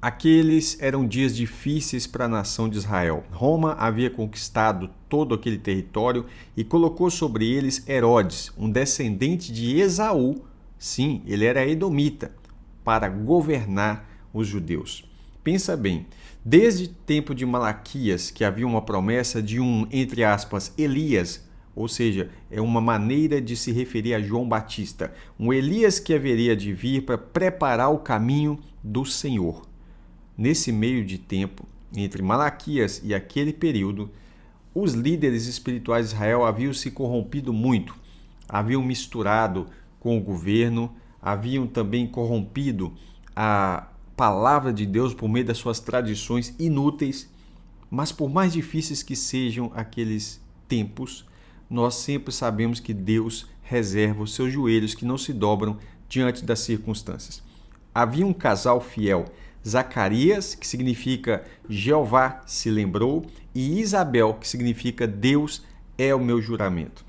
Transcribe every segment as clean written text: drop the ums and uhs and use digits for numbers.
Aqueles eram dias difíceis para a nação de Israel. Roma havia conquistado todo aquele território e colocou sobre eles Herodes, um descendente de Esaú. Sim, ele era edomita, para governar os judeus. Pensa bem, desde o tempo de Malaquias, que havia uma promessa de um, entre aspas, Elias, ou seja, é uma maneira de se referir a João Batista, um Elias que haveria de vir para preparar o caminho do Senhor. Nesse meio de tempo, entre Malaquias e aquele período, os líderes espirituais de Israel haviam se corrompido muito, haviam misturado com o governo, haviam também corrompido a palavra de Deus por meio das suas tradições inúteis. Mas por mais difíceis que sejam aqueles tempos, nós sempre sabemos que Deus reserva os seus joelhos que não se dobram diante das circunstâncias. Havia um casal fiel, Zacarias, que significa Jeová se lembrou, e Isabel, que significa Deus é o meu juramento.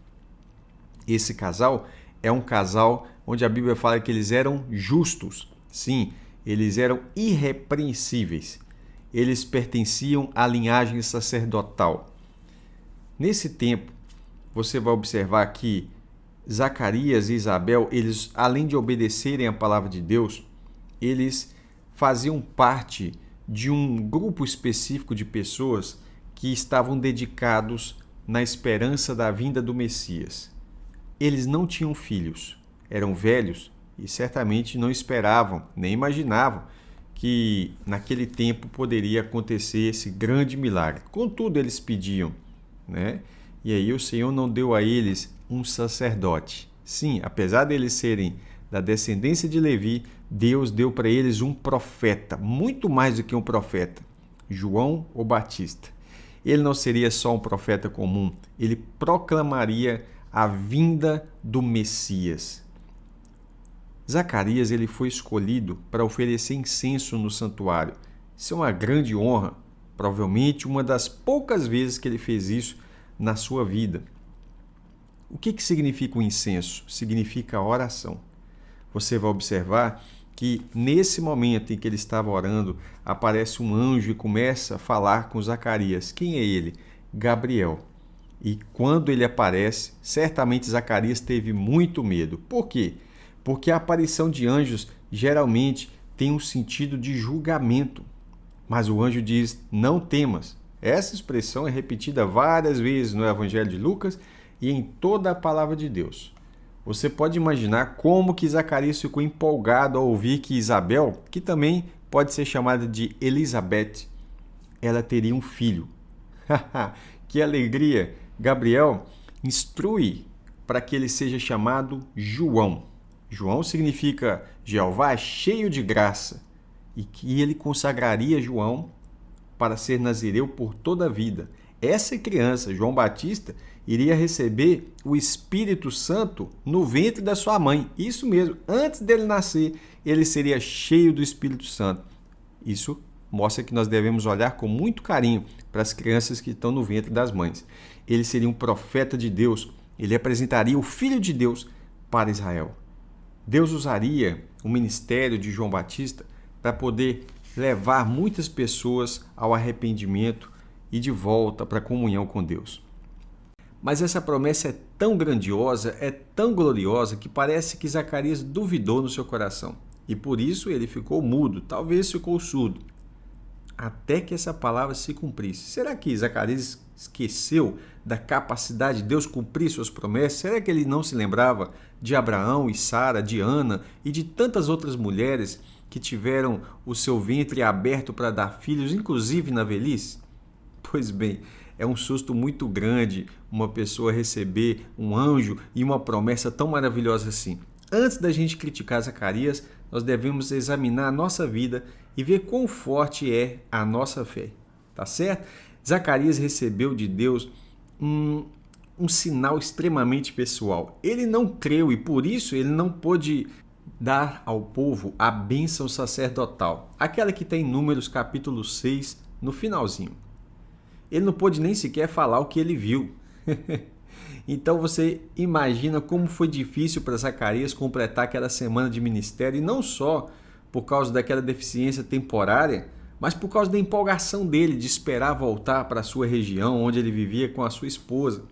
Esse casal é um casal onde a Bíblia fala que eles eram justos. Sim, eles eram irrepreensíveis. Eles pertenciam à linhagem sacerdotal. Nesse tempo, você vai observar que Zacarias e Isabel, eles, além de obedecerem à palavra de Deus, eles faziam parte de um grupo específico de pessoas que estavam dedicados na esperança da vinda do Messias. Eles não tinham filhos, eram velhos e certamente não esperavam, nem imaginavam que naquele tempo poderia acontecer esse grande milagre. Contudo, eles pediam, né? E aí o Senhor não deu a eles um sacerdote. Sim, apesar deles serem da descendência de Levi, Deus deu para eles um profeta, muito mais do que um profeta, João o Batista. Ele não seria só um profeta comum, ele proclamaria a vinda do Messias. Zacarias ele foi escolhido para oferecer incenso no santuário. Isso é uma grande honra, provavelmente uma das poucas vezes que ele fez isso na sua vida. O que significa o incenso? Significa oração. Você vai observar que nesse momento em que ele estava orando, aparece um anjo e começa a falar com Zacarias. Quem é ele? Gabriel. E quando ele aparece, certamente Zacarias teve muito medo. Por quê? Porque a aparição de anjos geralmente tem um sentido de julgamento. Mas o anjo diz, não temas. Essa expressão é repetida várias vezes no Evangelho de Lucas e em toda a palavra de Deus. Você pode imaginar como que Zacarias ficou empolgado ao ouvir que Isabel, que também pode ser chamada de Elizabeth, ela teria um filho. Que alegria! Gabriel instrui para que ele seja chamado João. João significa Jeová cheio de graça e que ele consagraria João para ser nazireu por toda a vida. Essa criança, João Batista, iria receber o Espírito Santo no ventre da sua mãe. Isso mesmo, antes dele nascer, ele seria cheio do Espírito Santo. Isso mostra que nós devemos olhar com muito carinho para as crianças que estão no ventre das mães. Ele seria um profeta de Deus, ele apresentaria o Filho de Deus para Israel. Deus usaria o ministério de João Batista para poder levar muitas pessoas ao arrependimento e de volta para a comunhão com Deus. Mas essa promessa é tão grandiosa, é tão gloriosa, que parece que Zacarias duvidou no seu coração. E por isso ele ficou mudo, talvez ficou surdo, até que essa palavra se cumprisse. Será que Zacarias esqueceu da capacidade de Deus cumprir suas promessas? Será que ele não se lembrava de Abraão e Sara, de Ana e de tantas outras mulheres que tiveram o seu ventre aberto para dar filhos, inclusive na velhice? Pois bem, é um susto muito grande uma pessoa receber um anjo e uma promessa tão maravilhosa assim. Antes da gente criticar Zacarias, nós devemos examinar a nossa vida e ver quão forte é a nossa fé. Tá certo? Zacarias recebeu de Deus um sinal extremamente pessoal. Ele não creu e por isso ele não pôde dar ao povo a bênção sacerdotal, aquela que tem em Números capítulo 6, no finalzinho. Ele não pôde nem sequer falar o que ele viu. Então você imagina como foi difícil para Zacarias completar aquela semana de ministério, e não só por causa daquela deficiência temporária, mas por causa da empolgação dele de esperar voltar para a sua região onde ele vivia com a sua esposa.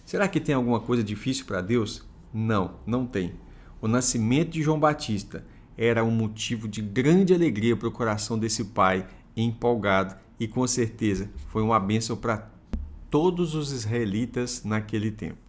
Será que tem alguma coisa difícil para Deus? Não, não tem. O nascimento de João Batista era um motivo de grande alegria para o coração desse pai empolgado e com certeza foi uma bênção para todos os israelitas naquele tempo.